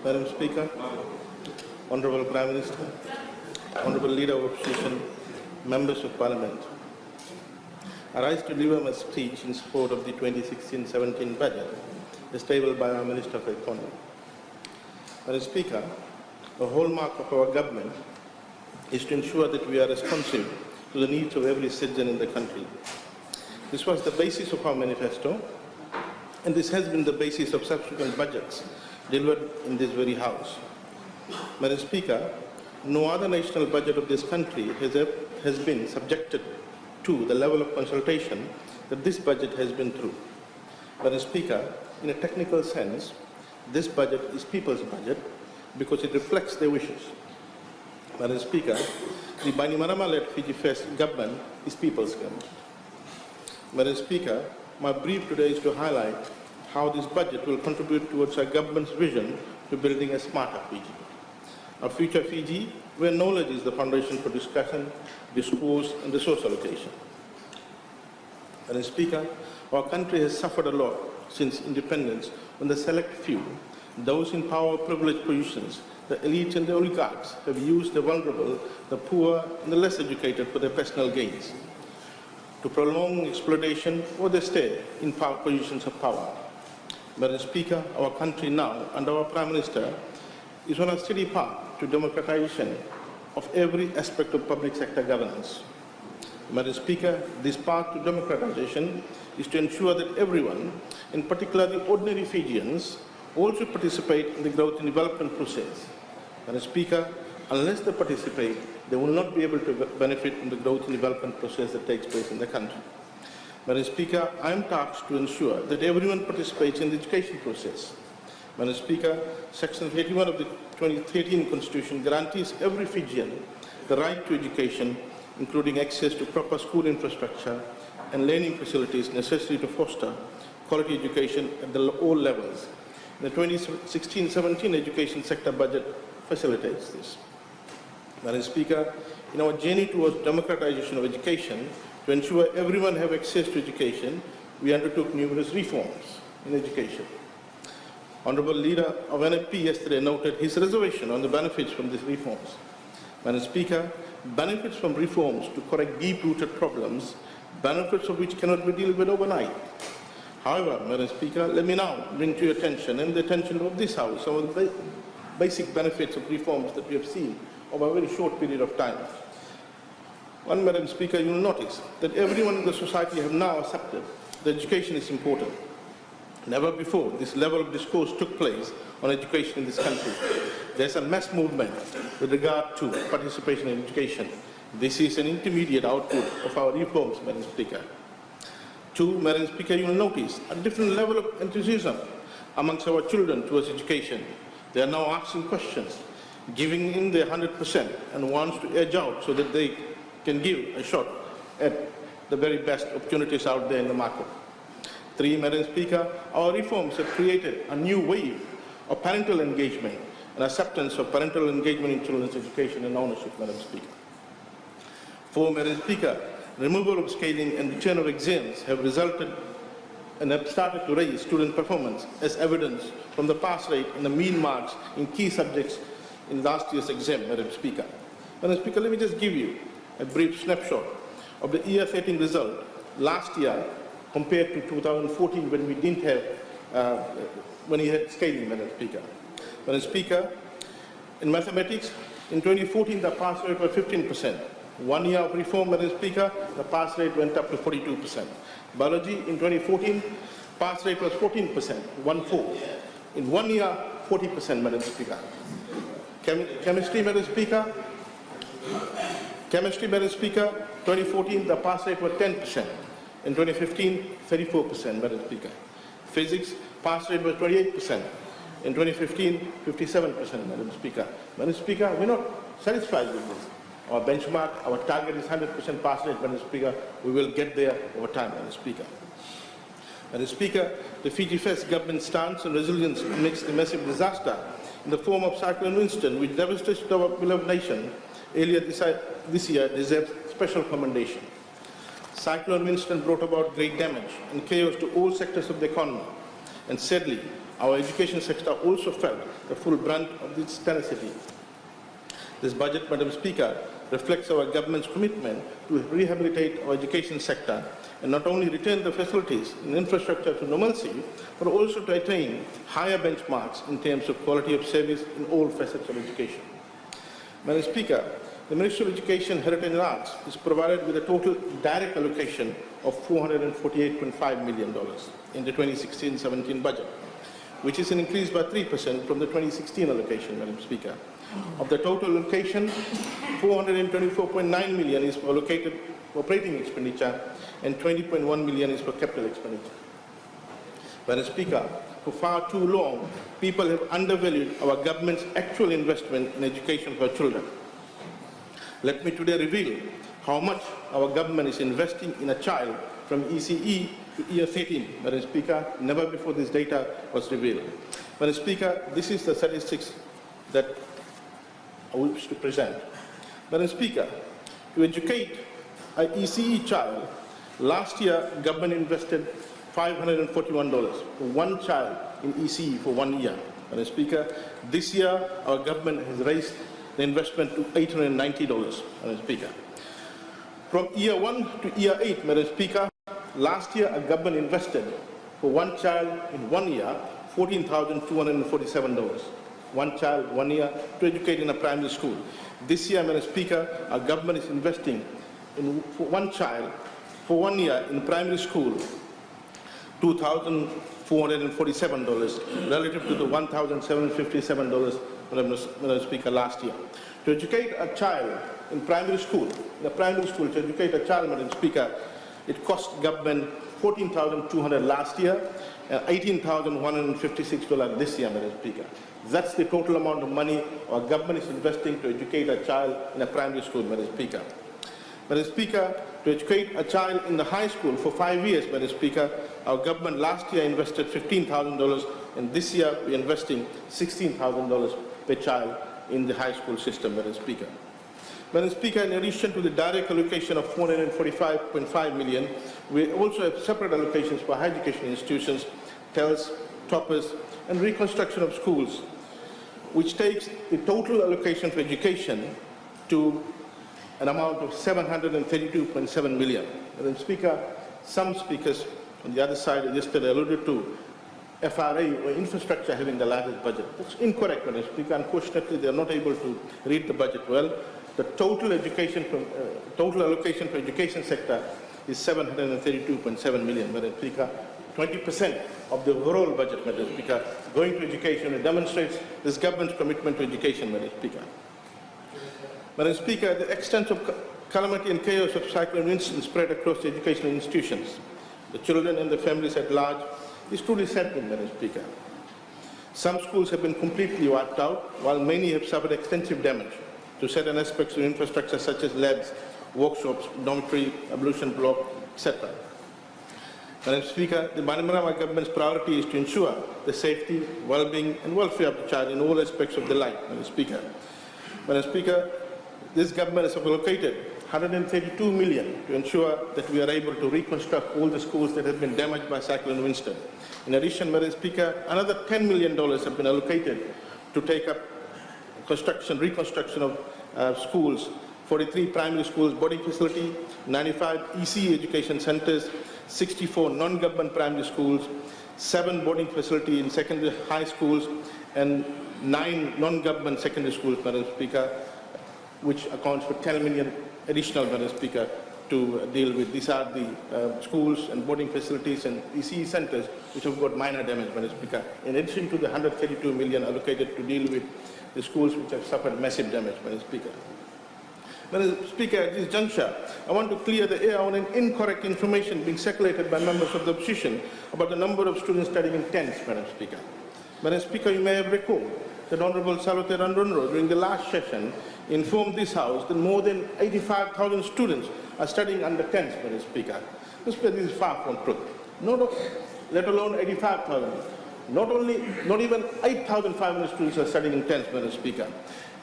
Madam Speaker, Honourable Prime Minister, Honourable Leader of Opposition, Members of Parliament, I rise to deliver my speech in support of the 2016-17 budget, as tabled by our Minister of Economy. Madam Speaker, the hallmark of our government is to ensure that we are responsive to the needs of every citizen in the country. This was the basis of our manifesto, and this has been the basis of subsequent budgets delivered in this very House. Madam Speaker, no other national budget of this country has been subjected to the level of consultation that this budget has been through. Madam Speaker, in a technical sense, this budget is people's budget because it reflects their wishes. Madam Speaker, the Bainimarama-led Fiji First government is people's government. Madam Speaker, my brief today is to highlight how this budget will contribute towards our government's vision to building a smarter Fiji. A future Fiji where knowledge is the foundation for discussion, discourse, and resource allocation. Madam Speaker, our country has suffered a lot since independence when the select few, those in power privileged positions, the elites and the oligarchs, have used the vulnerable, the poor, and the less educated for their personal gains, to prolong exploitation or they stay in positions of power. Madam Speaker, our country now, under our Prime Minister, is on a steady path to democratization of every aspect of public sector governance. Madam Speaker, this path to democratization is to ensure that everyone, in particular the ordinary Fijians, also participate in the growth and development process. Madam Speaker, unless they participate, they will not be able to benefit from the growth and development process that takes place in the country. Madam Speaker, I am tasked to ensure that everyone participates in the education process. Madam Speaker, Section 31 of the 2013 Constitution guarantees every Fijian the right to education, including access to proper school infrastructure and learning facilities necessary to foster quality education at all levels. The 2016-17 education sector budget facilitates this. Madam Speaker, in our journey towards democratization of education, to ensure everyone have access to education, we undertook numerous reforms in education. Honourable Leader of NFP yesterday noted his reservation on the benefits from these reforms. Madam Speaker, benefits from reforms to correct deep-rooted problems, benefits of which cannot be delivered overnight. However, Madam Speaker, let me now bring to your attention and the attention of this House some of the basic benefits of reforms that we have seen over a very short period of time. One, Madam Speaker, you will notice that everyone in the society have now accepted that education is important. Never before this level of discourse took place on education in this country. There's a mass movement with regard to participation in education. This is an intermediate output of our reforms, Madam Speaker. Two, Madam Speaker, you will notice a different level of enthusiasm amongst our children towards education. They are now asking questions, giving in their 100% and wants to edge out so that they can give a shot at the very best opportunities out there in the market. Three, Madam Speaker, our reforms have created a new wave of parental engagement and acceptance of parental engagement in children's education and ownership, Madam Speaker. Four, Madam Speaker, removal of scaling and return of exams have resulted and have started to raise student performance as evidence from the pass rate and the mean marks in key subjects in last year's exam, Madam Speaker. Madam Speaker, let me just give you a brief snapshot of the year 13 result last year compared to 2014 when we didn't have, when we had scaling, Madam Speaker. Madam Speaker, in mathematics, in 2014 the pass rate was 15%. 1 year of reform, Madam Speaker, the pass rate went up to 42%. Biology, in 2014, pass rate was 14%, 1/4. In 1 year, 40%, Madam Speaker. Chemistry, Madam Speaker, Madam Speaker, 2014, the pass rate was 10%. In 2015, 34%, Madam Speaker. Physics, pass rate was 28%. In 2015, 57%, Madam Speaker. Madam Speaker, we're not satisfied with this. Our benchmark, our target is 100% pass rate, Madam Speaker. We will get there over time, Madam Speaker. Madam Speaker, the Fiji First government stance and resilience amidst the massive disaster in the form of Cyclone Winston, which devastated our beloved nation earlier this year, deserves special commendation. Cyclone Winston brought about great damage and chaos to all sectors of the economy, and sadly, our education sector also felt the full brunt of this tenacity. This budget, Madam Speaker, reflects our government's commitment to rehabilitate our education sector and not only return the facilities and infrastructure to normalcy, but also to attain higher benchmarks in terms of quality of service in all facets of education. Madam Speaker, the Ministry of Education, Heritage and Arts is provided with a total direct allocation of $448.5 million in the 2016-17 budget, which is an increase by 3% from the 2016 allocation, Madam Speaker. Of the total allocation, $424.9 million is allocated for operating expenditure and $20.1 million is for capital expenditure. Madam Speaker, for far too long, people have undervalued our government's actual investment in education for children. Let me today reveal how much our government is investing in a child from ECE to year 13. Madam Speaker, never before this data was revealed. Madam Speaker, this is the statistics that I wish to present. Madam Speaker, to educate an ECE child, last year government invested $541 for one child in ECE for 1 year. Madam Speaker, this year our government has raised the investment to $890, Madam Speaker. From year 1 to year 8, Madam Speaker, last year our government invested for one child in 1 year $14,247. One child, 1 year, to educate in a primary school. This year, Madam Speaker, our government is investing in for one child for 1 year in primary school $2,447 relative to the $1,757, Madam Speaker, last year. To educate a child in primary school, to educate a child, Madam Speaker, it cost government $14,200 last year and $18,156 this year, Madam Speaker. That's the total amount of money our government is investing to educate a child in a primary school, Madam Speaker. Madam Speaker, to educate a child in the high school for 5 years, Madam Speaker, our government last year invested $15,000 and this year we're investing $16,000 per child in the high school system, Madam Speaker. Madam Speaker, in addition to the direct allocation of $445.5 million, we also have separate allocations for higher education institutions, TELS, toppers, and reconstruction of schools, which takes the total allocation for education to an amount of $732.7 million. Madam Speaker, some speakers on the other side yesterday alluded to FRA or infrastructure having the largest budget. That's incorrect, Madam Speaker. Unfortunately, they are not able to read the budget well. The total allocation for education sector is $732.7 million, Madam Speaker. 20% of the overall budget, Madam Speaker, going to education. It demonstrates this government's commitment to education, Madam Speaker. Madam Speaker, the extent of calamity and chaos of Cyclone Winston spread across the educational institutions, the children and the families at large, is truly saddening, Madam Speaker. Some schools have been completely wiped out, while many have suffered extensive damage to certain aspects of infrastructure such as labs, workshops, dormitory, ablution block, etc. Madam Speaker, the Bainimarama government's priority is to ensure the safety, well-being and welfare of the child in all aspects of their life, Madam Speaker. Madam Speaker, this government has allocated $132 million to ensure that we are able to reconstruct all the schools that have been damaged by Cyclone Winston. In addition, Madam Speaker, another $10 million have been allocated to take up reconstruction of schools, 43 primary schools, boarding facility, 95 ECE education centers, 64 non-government primary schools, 7 boarding facility in secondary high schools, and 9 non-government secondary schools, Madam Speaker, which accounts for $10 million additional, Madam Speaker, to deal with. These are the schools and boarding facilities and ECE centers which have got minor damage, Madam Speaker, in addition to the $132 million allocated to deal with the schools which have suffered massive damage, Madam Speaker. Madam Speaker, at this juncture, I want to clear the air on an incorrect information being circulated by members of the opposition about the number of students studying in tents, Madam Speaker. Madam Speaker, you may have recalled that Honourable Salothe Randonro, during the last session, informed this House that more than 85,000 students are studying under tents, Madam Speaker. This is far from truth. Let alone 85,000. Not even 8,500 students are studying in tents, Madam Speaker.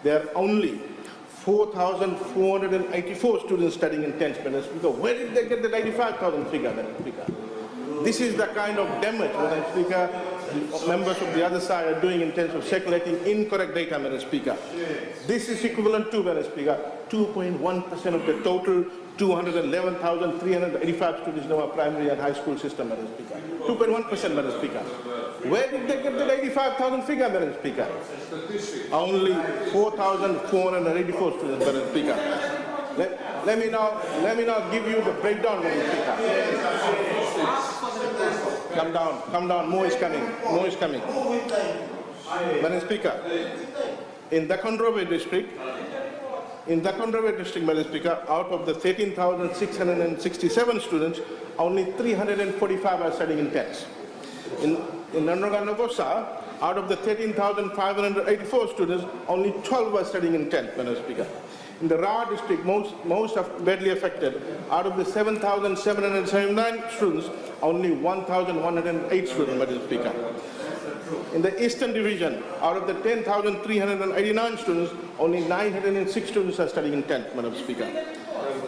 There are only 4,484 students studying in tents, Madam Speaker. Where did they get that 85,000 figure, Madam Speaker? This is the kind of damage, Madam Speaker, the members of the other side are doing in terms of circulating incorrect data, Madam Speaker. This is equivalent to, Madam Speaker, 2.1% of the total 211,385 students in our primary and high school system, Madam Speaker. 2.1%, Madam Speaker. Where did they get the 85,000 figure, Madam Speaker? Only 4,484 students, Madam Speaker. Let me now give you the breakdown, Madam Speaker. Come down, more is coming, Madam Speaker, in the Conroe district, Madam Speaker, out of the 13,667 students, only 345 are studying in tents. In Nanoganovosa, out of the 13,584 students, only 12 are studying in tents, Madam Speaker. In the Rawa district, most are badly affected. Out of the 7,779 students, only 1,108 students, Madam Speaker. In the Eastern Division, out of the 10,389 students, only 906 students are studying in tents, Madam Speaker.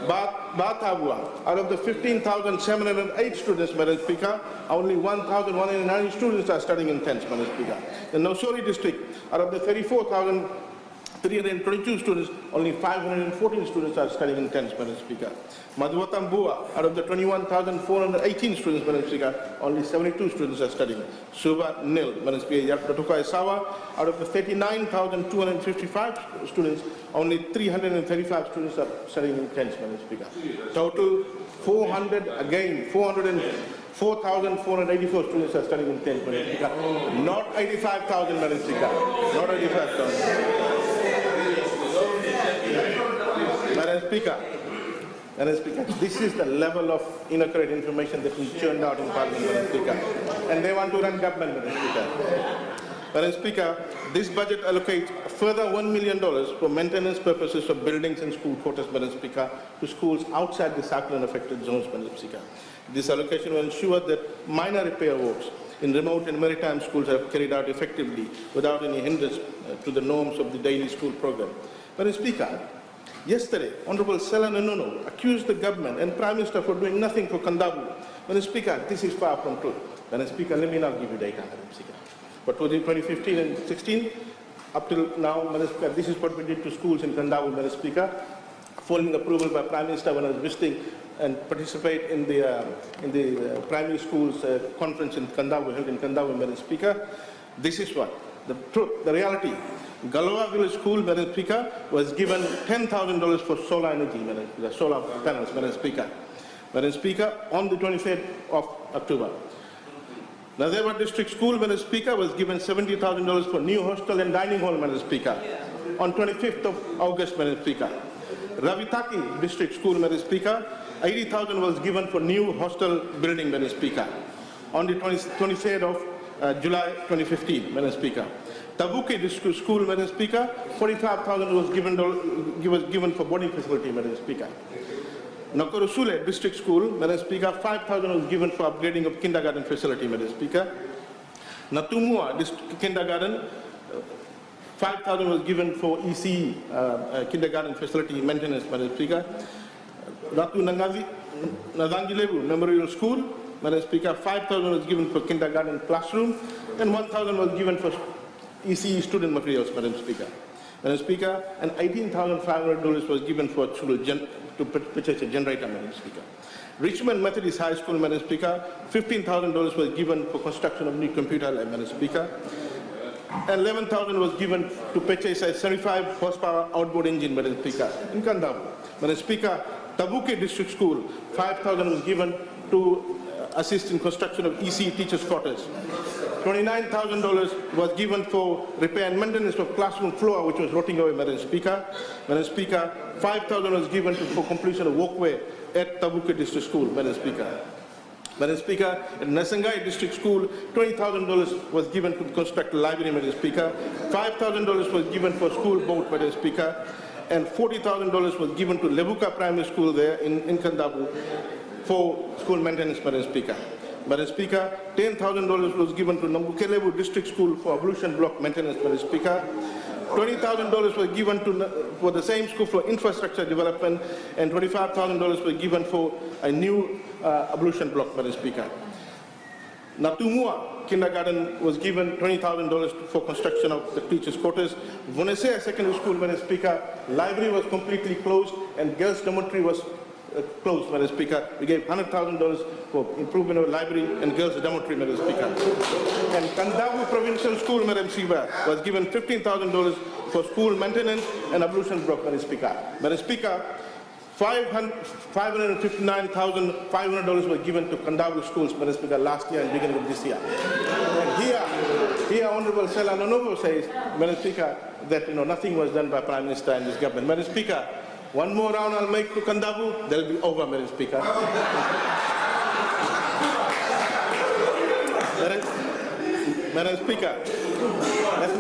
Batavua, out of the 15,708 students, Madam Speaker, only 1,190 students are studying in tents, Madam Speaker. The Nosori district, out of the 34,322 students, only 514 students are studying in tents, Madam Speaker. Madhuvatambua, out of the 21,418 students, Madam Speaker, only 72 students are studying. Suba, nil, Madam Speaker. Yatatukai Sawa, out of the 39,255 students, only 335 students are studying in tents, Madam Speaker. Total 4,484 students are studying in tents, Madam Speaker. Not 85,000, Madam Speaker. Not 85,000. Madam Speaker, this is the level of inaccurate information that we churned out in Parliament, Madam Speaker. And they want to run government, Madam Speaker. Madam Speaker, this budget allocates a further $1 million for maintenance purposes of buildings and school quarters, Madam Speaker, to schools outside the cyclone-affected zones, Madam Speaker. This allocation will ensure that minor repair works in remote and maritime schools are carried out effectively without any hindrance to the norms of the daily school program. Madam Speaker, yesterday, Honorable Sela Nanono accused the government and Prime Minister for doing nothing for Kandavu. Madam Speaker, this is far from truth. Madam Speaker, let me now give you data, Madam Speaker. For 2015 and 16, up till now, Madam Speaker, this is what we did to schools in Kandavu, Madam Speaker, following approval by Prime Minister when I was visiting and participate in the primary schools conference in Kandavu, held in Kandavu, Madam Speaker. This is what the truth, the reality. Galoa Village School, Madam Speaker, was given $10,000 for solar energy, Madam Speaker, solar panels, Madam Speaker. Madam Speaker, on the 25th of October. Nazeva District School, Madam Speaker, was given $70,000 for new hostel and dining hall, Madam Speaker. On 25th of August, Madam Speaker. Ravitaki District School, Madam Speaker, $80,000 was given for new hostel building, Madam Speaker. On the 23rd of July 2015, Madam Speaker. Tabuki District School, Madam Speaker, $45,000 was given for boarding facility, Madam Speaker. Nakorosule District School, Madam Speaker, $5,000 was given for upgrading of kindergarten facility, Madam Speaker. Natumua District Kindergarten, $5,000 was given for ECE kindergarten facility maintenance, Madam Speaker. Ratu Nazangilevu Memorial School, Madam Speaker, $5,000 was given for kindergarten classroom, and $1,000 was given for ECE student materials, Madam Speaker. Madam Speaker, and $18,500 was given for to purchase a generator, Madam Speaker. Richmond Methodist High School, Madam Speaker, $15,000 was given for construction of new computer lab, Madam Speaker. And $11,000 was given to purchase a 75 horsepower outboard engine, Madam Speaker, in Kandavu. Madam Speaker, Tabuki District School, $5,000 was given to assist in construction of EC teachers' quarters. $29,000 was given for repair and maintenance of classroom floor, which was rotting away, Madam Speaker. Madam Speaker, $5,000 was given for completion of walkway at Tabuki District School, Madam Speaker. Madam Speaker, at Nasangai District School, $20,000 was given to construct a library, Madam Speaker. $5,000 was given for school boat, Madam Speaker. And $40,000 was given to Lebuka Primary School there in Kandavu for school maintenance, Madam Speaker. Madam Speaker, $10,000 was given to Nambukelebu District School for ablution block maintenance, Madam Speaker. $20,000 was given for the same school for infrastructure development, and $25,000 was given for a new ablution block, Madam Speaker. Natumua Kindergarten was given $20,000 for construction of the teachers' quarters. Vunesea Secondary School, Madam Speaker, library was completely closed and girls' dormitory was closed, Madam Speaker. We gave $100,000 for improvement of library and girls' dormitory, Madam Speaker. And Kandavu Provincial School, Madam Speaker, was given $15,000 for school maintenance and ablution block, Madam Speaker. Madam Speaker, $559,500 were given to Kandavu schools, Madam Speaker, last year and beginning of this year. And here Honorable Sela Nonovo says, Madam Speaker, that nothing was done by Prime Minister and this government. Madam Speaker, one more round I'll make to Kandavu, they'll be over, Madam Speaker. Madam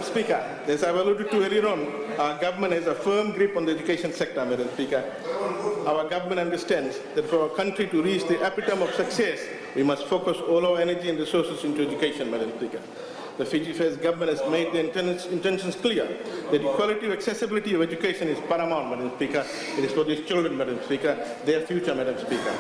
Speaker, as I've alluded to earlier on, our government has a firm grip on the education sector, Madam Speaker. Our government understands that for our country to reach the epitome of success, we must focus all our energy and resources into education, Madam Speaker. The Fiji Affairs government has made the intentions clear that equality of accessibility of education is paramount, Madam Speaker. It is for these children, Madam Speaker, their future, Madam Speaker.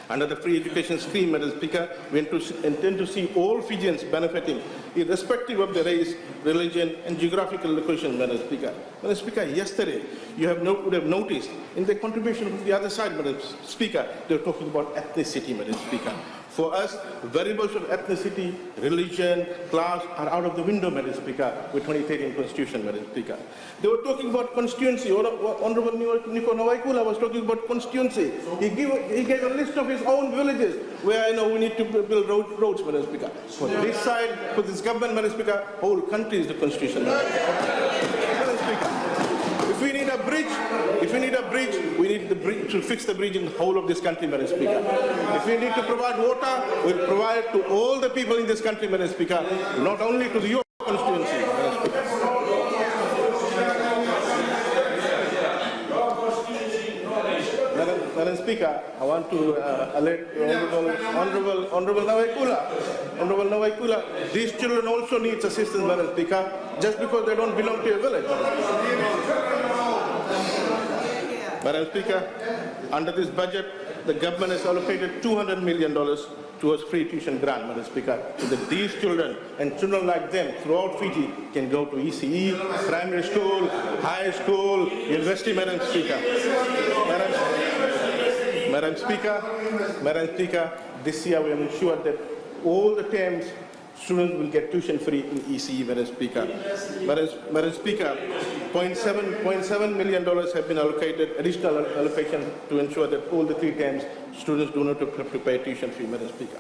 Under the free education scheme, Madam Speaker, we intend to see all Fijians benefiting, irrespective of their race, religion, and geographical location, Madam Speaker. Madam Speaker, yesterday, you would have noticed in the contribution from the other side, Madam Speaker, they were talking about ethnicity, Madam Speaker. For us, variables of ethnicity, religion, class are out of the window, Madam Speaker, with 2013 Constitution, Madam Speaker. They were talking about constituency. Honorable Nico Nawaikula was talking about constituency. He gave a list of his own villages where we need to build roads, Madam Speaker. For this side, for this government, Madam Speaker, whole country is the Constitution, Madam Speaker. If we need a bridge, we need the bridge to fix the bridge in the whole of this country, Madam Speaker. If we need to provide water, we'll provide to all the people in this country, Madam Speaker, not only to your constituency, Madam Speaker. Madam Speaker, I want to alert Honorable Nawaikula. These children also need assistance, Madam Speaker, just because they don't belong to a village. Madam Speaker, under this budget, the government has allocated $200 million towards free tuition grant, Madam Speaker, so that these children and children like them throughout Fiji can go to ECE, primary school, high school, university, Madam Speaker. Madam Speaker, this year we have ensured that all the terms students will get tuition free in ECE, Madam Speaker. Madam Speaker, $0.7 million have been allocated, additional allocation to ensure that all the 3 terms students do not have to pay tuition fee, Madam Speaker.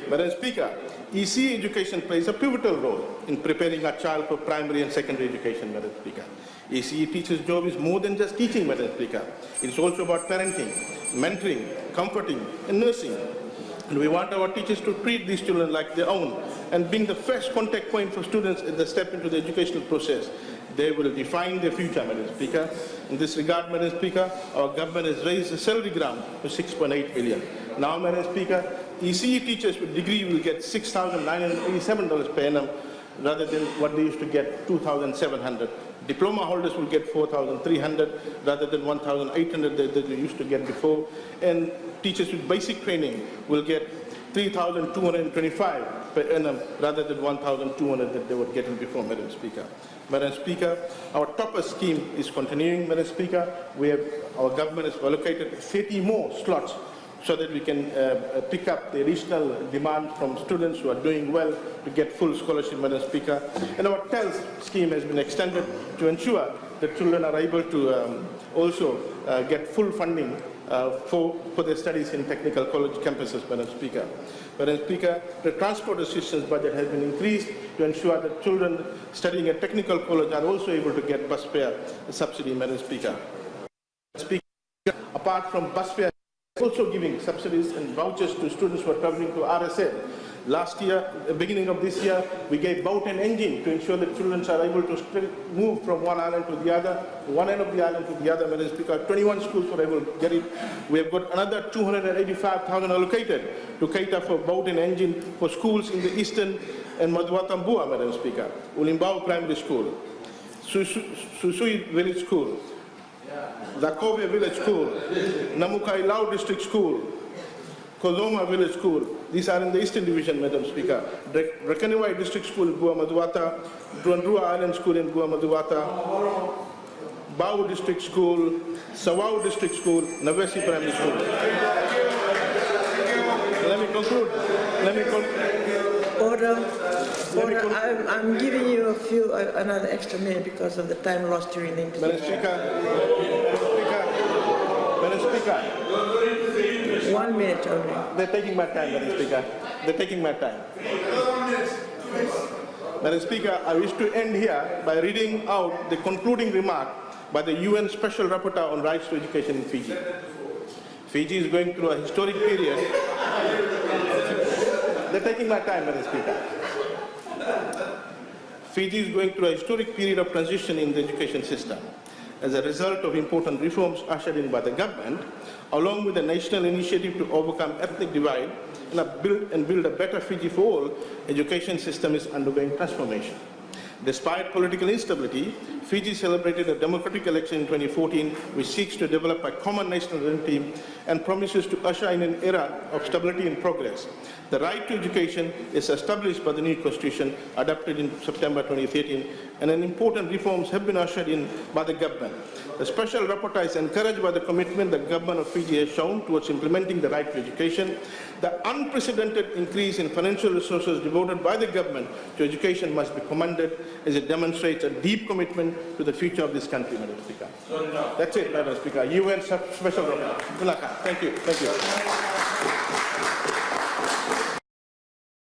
Madam Speaker, ECE education plays a pivotal role in preparing a child for primary and secondary education, Madam Speaker. ECE teacher's job is more than just teaching, Madam Speaker. It is also about parenting, mentoring, comforting, and nursing. And we want our teachers to treat these children like their own and being the first contact point for students as they step into the educational process. They will define their future, Madam Speaker. In this regard, Madam Speaker, our government has raised the salary grant to $6.8 billion. Now, Madam Speaker, ECE teachers with degree will get $6,987 per annum rather than what they used to get, $2,700. Diploma holders will get $4,300 rather than $1,800 that they used to get before. And teachers with basic training will get $3,225 per annum rather than $1,200 that they were getting before, Madam Speaker. Madam Speaker, our topper scheme is continuing, Madam Speaker. Our government has allocated 30 more slots so that we can pick up the additional demand from students who are doing well to get full scholarship, Madam Speaker. And our TELS scheme has been extended to ensure that children are able to also get full funding for their studies in technical college campuses, Madam Speaker. Madam Speaker, the transport assistance budget has been increased to ensure that children studying at technical college are also able to get bus fare subsidy, Madam Speaker. Apart from bus fare, also giving subsidies and vouchers to students who are traveling to RSL. Last year, beginning of this year, we gave boat and engine to ensure that children are able to move from one island to the other, one end of the island to the other. Madam Speaker, 21 schools were able to get it. We have got another $285,000 allocated to cater for boat and engine for schools in the eastern and Maduatambua, Madam Speaker. Ulimbao Primary School, Susui Village School, Zakove Village School, Namukai Lau District School, Kozoma Village School, These are in the Eastern Division, Madam Speaker. Rakaniwai District School, Gua Maduwata, Drundrua Island School in Gua Maduwata, Bau District School, Sawau District School, Navesi Primary School. Let me conclude. Order. I'm giving you another extra minute because of the time lost during the interview. Madam Speaker. 1 minute only. They're taking my time, Madam Speaker. They're taking my time. Madam Speaker, I wish to end here by reading out the concluding remark by the UN Special Rapporteur on Rights to Education in Fiji. Fiji is going through a historic period. They're taking my time, Madam Speaker. Fiji is going through a historic period of transition in the education system as a result of important reforms ushered in by the government, along with the national initiative to overcome ethnic divide and build a better Fiji for all. Education system is undergoing transformation. Despite political instability, Fiji celebrated a democratic election in 2014 which seeks to develop a common national identity and promises to usher in an era of stability and progress. The right to education is established by the new constitution adopted in September 2013, and important reforms have been ushered in by the government. The Special Rapporteur is encouraged by the commitment the government of Fiji has shown towards implementing the right to education. The unprecedented increase in financial resources devoted by the government to education must be commended, as it demonstrates a deep commitment to the future of this country, Madam Speaker. That's it, Madam Speaker. UN Special Rapporteur. Thank you.